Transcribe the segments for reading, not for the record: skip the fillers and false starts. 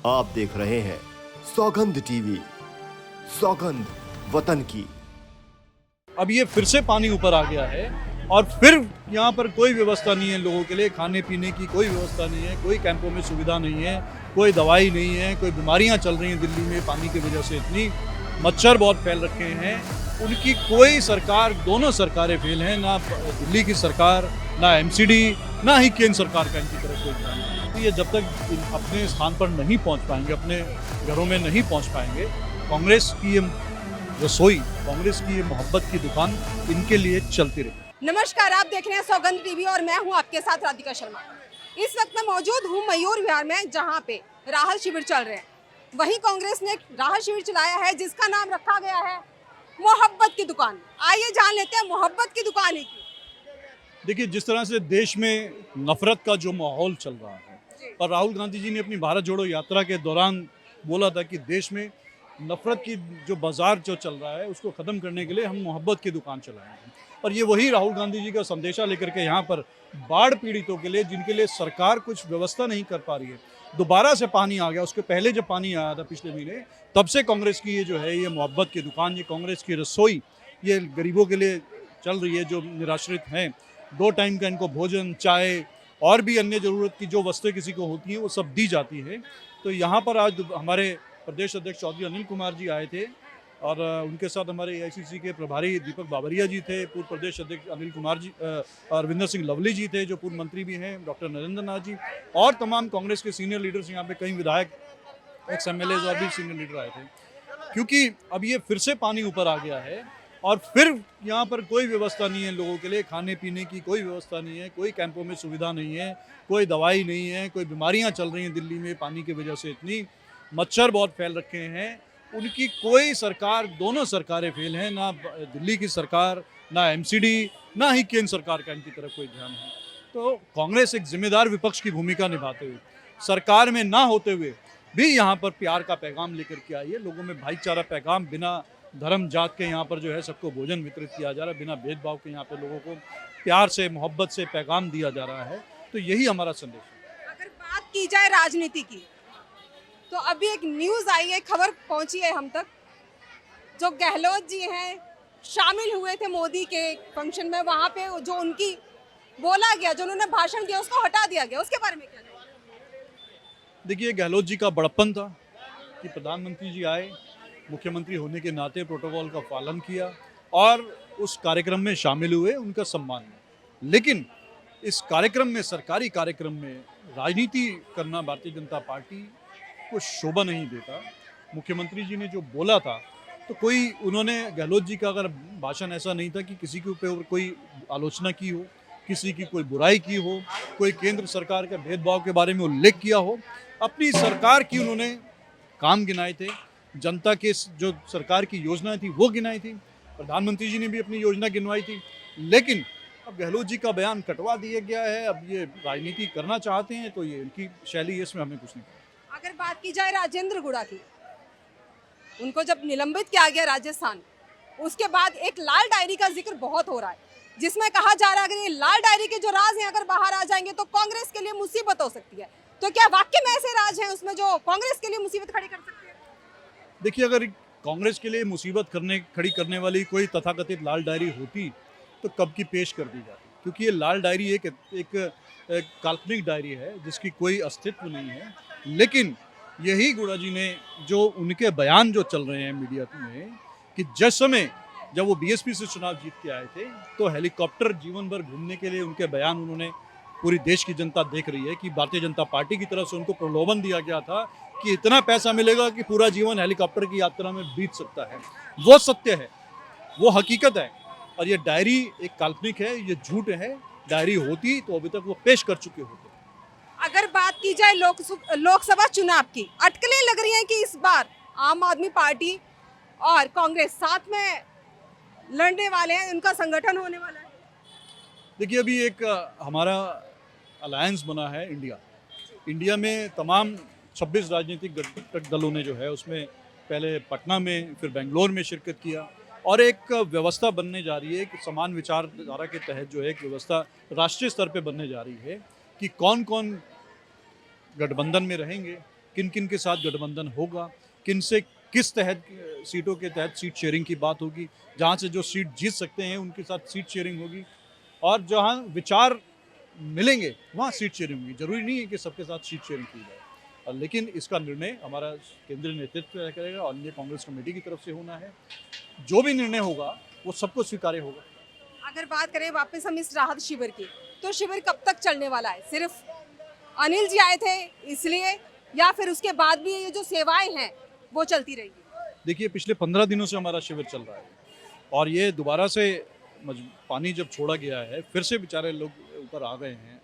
आप देख रहे हैं सौगंध टीवी, सौगंध वतन की। अब ये फिर से पानी ऊपर आ गया है और फिर यहाँ पर कोई व्यवस्था नहीं है लोगों के लिए, खाने पीने की कोई व्यवस्था नहीं है, कोई कैंपों में सुविधा नहीं है, कोई दवाई नहीं है, कोई बीमारियाँ चल रही हैं दिल्ली में पानी की वजह से, इतनी मच्छर बहुत फैल रखे हैं। उनकी कोई सरकार, दोनों सरकारें फेल हैं, ना दिल्ली की सरकार, ना एमसीडी, ना ही केंद्र सरकार का इनकी तरफ कोई ध्यान नहीं। तो ये जब तक अपने स्थान पर नहीं पहुँच पाएंगे, अपने घरों में नहीं पहुँच पाएंगे, कांग्रेस की ये रसोई, कांग्रेस की ये मोहब्बत की दुकान इनके लिए चलती रही। नमस्कार, आप देख रहे हैं सौगंध टीवी और मैं हूं आपके साथ राधिका शर्मा। इस वक्त मैं मौजूद हूं मयूर विहार में, जहां पे राहत शिविर चल रहे हैं। वहीं कांग्रेस ने एक राहत शिविर चलाया है जिसका नाम रखा गया है मोहब्बत की दुकान। आइए जान लेते हैं मोहब्बत की दुकान ही की। देखिए, जिस तरह से देश में नफरत का जो माहौल चल रहा है और राहुल गांधी जी ने अपनी भारत जोड़ो यात्रा के दौरान बोला था कि देश में नफरत की जो बाजार जो चल रहा है उसको ख़त्म करने के लिए हम मोहब्बत की दुकान चलाएंगे। और ये वही राहुल गांधी जी का संदेशा लेकर के यहाँ पर बाढ़ पीड़ितों के लिए, जिनके लिए सरकार कुछ व्यवस्था नहीं कर पा रही है, दोबारा से पानी आ गया। उसके पहले जब पानी आया था पिछले महीने, तब से कांग्रेस की ये जो है ये मोहब्बत की दुकान, ये कांग्रेस की रसोई, ये गरीबों के लिए चल रही है, जो निराश्रित हैं। 2 टाइम का इनको भोजन, चाय और भी अन्य ज़रूरत की जो वस्तुएं किसी को होती हैं वो सब दी जाती है। तो यहाँ पर आज हमारे प्रदेश अध्यक्ष चौधरी अनिल कुमार जी आए थे और उनके साथ हमारे एआईसीसी के प्रभारी दीपक बाबरिया जी थे, पूर्व प्रदेश अध्यक्ष अनिल कुमार जी, अरविंदर सिंह लवली जी थे जो पूर्व मंत्री भी हैं, डॉक्टर नरेंद्र नाथ जी और तमाम कांग्रेस के सीनियर लीडर्स, यहाँ पे कई विधायक, एक्स एमएलए और भी सीनियर लीडर आए थे। क्योंकि अब ये फिर से पानी ऊपर आ गया है और फिर यहाँ पर कोई व्यवस्था नहीं है लोगों के लिए, खाने पीने की कोई व्यवस्था नहीं है, कोई कैंपों में सुविधा नहीं है, कोई दवाई नहीं है, कोई बीमारियाँ चल रही हैं दिल्ली में पानी की वजह से, इतनी मच्छर बहुत फैल रखे हैं। उनकी कोई सरकार, दोनों सरकारें फेल हैं, ना दिल्ली की सरकार, ना एमसीडी, ना ही केंद्र सरकार का इनकी तरफ कोई ध्यान है। तो कांग्रेस एक जिम्मेदार विपक्ष की भूमिका निभाते हुए, सरकार में ना होते हुए भी यहाँ पर प्यार का पैगाम लेकर के आई है। लोगों में भाईचारा पैगाम, बिना धर्म जात के यहाँ पर जो है सबको भोजन वितरित किया जा रहा है, बिना भेदभाव के यहाँ पर लोगों को प्यार से, मोहब्बत से पैगाम दिया जा रहा है। तो यही हमारा संदेश है। अगर बात की जाए राजनीति की, तो अभी एक न्यूज आई है, खबर पहुंची है हम तक, जो गहलोत जी हैं शामिल हुए थे मोदी के फंक्शन में, वहां पे जो उनकी बोला गया, जो उन्होंने भाषण दिया उसको हटा दिया गया, उसके बारे में क्या कहेंगे? देखिए, गहलोत जी का बड़प्पन था कि प्रधानमंत्री जी आए, मुख्यमंत्री होने के नाते प्रोटोकॉल का पालन किया और उस कार्यक्रम में शामिल हुए, उनका सम्मान किया। लेकिन इस कार्यक्रम में, सरकारी कार्यक्रम में राजनीति करना भारतीय जनता पार्टी को शोभा नहीं देता। मुख्यमंत्री जी ने जो बोला था, तो कोई, उन्होंने, गहलोत जी का अगर भाषण ऐसा नहीं था कि किसी के ऊपर कोई आलोचना की हो, किसी की कोई बुराई की हो, कोई केंद्र सरकार के भेदभाव के बारे में उल्लेख किया हो। अपनी सरकार की उन्होंने काम गिनाए थे, जनता के जो सरकार की योजनाएं थी वो गिनाई थी, प्रधानमंत्री जी ने भी अपनी योजना गिनवाई थी। लेकिन अब गहलोत जी का बयान कटवा दिया गया है। अब ये राजनीति करना चाहते हैं तो ये इनकी शैली है, इसमें हमें कुछ नहीं। अगर बात की जाए राजेंद्र गुड़ा की, उनको जब निलंबित किया गया राजस्थान, उसके बाद एक लाल डायरी का जिक्र बहुत हो रहा है, जिसमें कहा जा रहा है अगर ये लाल डायरी के जो राज हैं अगर बाहर आ जाएंगे तो कांग्रेस के लिए मुसीबत हो सकती है। तो क्या वाकई में ऐसे राज हैं उसमें जो कांग्रेस के लिए मुसीबत खड़ी कर सकते हैं? देखिए, अगर कांग्रेस के लिए मुसीबत खड़ी करने वाली कोई तथाकथित लाल डायरी होती तो कब की पेश कर दी जाती, क्योंकि ये लाल डायरी एक काल्पनिक डायरी है जिसकी कोई अस्तित्व नहीं है। लेकिन यही गुड़ा जी ने, जो उनके बयान जो चल रहे हैं मीडिया में, कि जिस समय जब वो बीएसपी से चुनाव जीत के आए थे तो हेलीकॉप्टर जीवन भर घूमने के लिए उनके बयान, उन्होंने, पूरी देश की जनता देख रही है कि भारतीय जनता पार्टी की तरफ से उनको प्रलोभन दिया गया था कि इतना पैसा मिलेगा कि पूरा जीवन हेलीकॉप्टर की यात्रा में बीत सकता है। वो सत्य है, वो हकीकत है। और ये डायरी एक काल्पनिक है, ये झूठ है। डायरी होती तो अभी तक वो पेश कर चुके होते। अगर बात की जाए लोकसभा चुनाव की, अटकलें लग रही हैं कि इस बार आम आदमी पार्टी और कांग्रेस साथ में लड़ने वाले हैं, उनका संगठन होने वाला है। देखिए, अभी एक हमारा अलायंस बना है इंडिया में तमाम 26 राजनीतिक दलों ने जो है उसमें पहले पटना में, फिर बेंगलोर में शिरकत किया और एक व्यवस्था बनने जा रही है कि समान विचारधारा के तहत जो है एक व्यवस्था राष्ट्रीय स्तर पे बनने जा रही है कि कौन कौन गठबंधन में रहेंगे, किन किन के साथ गठबंधन होगा, किन से किस तहत सीटों के तहत सीट शेयरिंग की बात होगी, जहाँ से जो सीट जीत सकते हैं उनके साथ सीट शेयरिंग होगी, और जहाँ विचार मिलेंगे वहाँ सीट शेयरिंग होगी। जरूरी नहीं है कि सबके साथ सीट शेयरिंग की जाए, लेकिन इसका निर्णय हमारा केंद्रीय नेतृत्व तय करेगा और ये कांग्रेस कमेटी की तरफ से होना है। जो भी निर्णय होगा वो सबको स्वीकार्य होगा। अगर बात करें वापस हम इस राहत शिविर की, तो शिविर कब तक चलने वाला है? सिर्फ अनिल जी आए थे इसलिए, या फिर उसके बाद भी ये जो सेवाएं हैं वो चलती रहेगी? देखिए, पिछले 15 दिनों से हमारा शिविर चल रहा है और ये दोबारा से पानी जब छोड़ा गया है, फिर से बेचारे लोग ऊपर आ गए हैं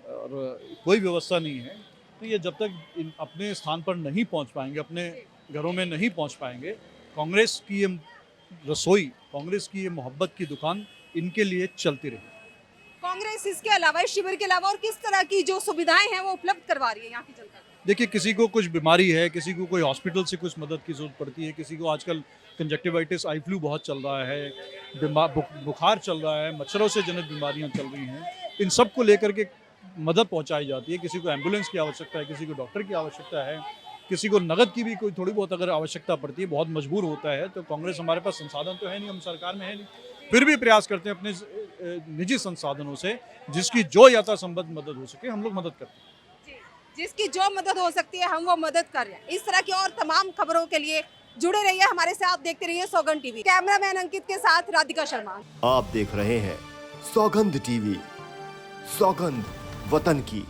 और कोई व्यवस्था नहीं है, तो ये जब तक अपने स्थान पर नहीं पहुंच पाएंगे, अपने घरों में नहीं पहुंच पाएंगे, कांग्रेस की ये रसोई, कांग्रेस की ये मोहब्बत की दुकान इनके लिए चलती रहेगी। कांग्रेस इसके अलावा, इस शिविर के अलावा और किस तरह की जो सुविधाएं हैं वो उपलब्ध करवा रही है यहाँ की जनता को? देखिए, किसी को कुछ बीमारी है, किसी को कोई हॉस्पिटल से कुछ मदद की जरूरत पड़ती है, किसी को आजकल कंजक्टिवाइटिस, आई फ्लू बहुत चल रहा है, बुखार चल रहा है, मच्छरों से जनित बीमारियां चल रही हैं, इन सब को लेकर के मदद पहुंचाई जाती है। किसी को एम्बुलेंस की आवश्यकता है, किसी को डॉक्टर की आवश्यकता है, किसी को नगद की भी कोई थोड़ी बहुत अगर आवश्यकता पड़ती है, बहुत मजबूर होता है, तो कांग्रेस, हमारे पास संसाधन तो है नहीं, हम सरकार में है नहीं, फिर भी प्रयास करते हैं अपने निजी संसाधनों से, जिसकी जो यथासंभव मदद हो सके हम लोग मदद करते हैं। जिसकी जो मदद हो सकती है हम वो मदद कर रहे हैं। इस तरह की और तमाम खबरों के लिए जुड़े रहिए हमारे साथ, देखते रहिए सौगंध टीवी। कैमरामैन अंकित के साथ राधिका शर्मा। आप देख रहे हैं सौगंध टीवी, सौगंध वतन की।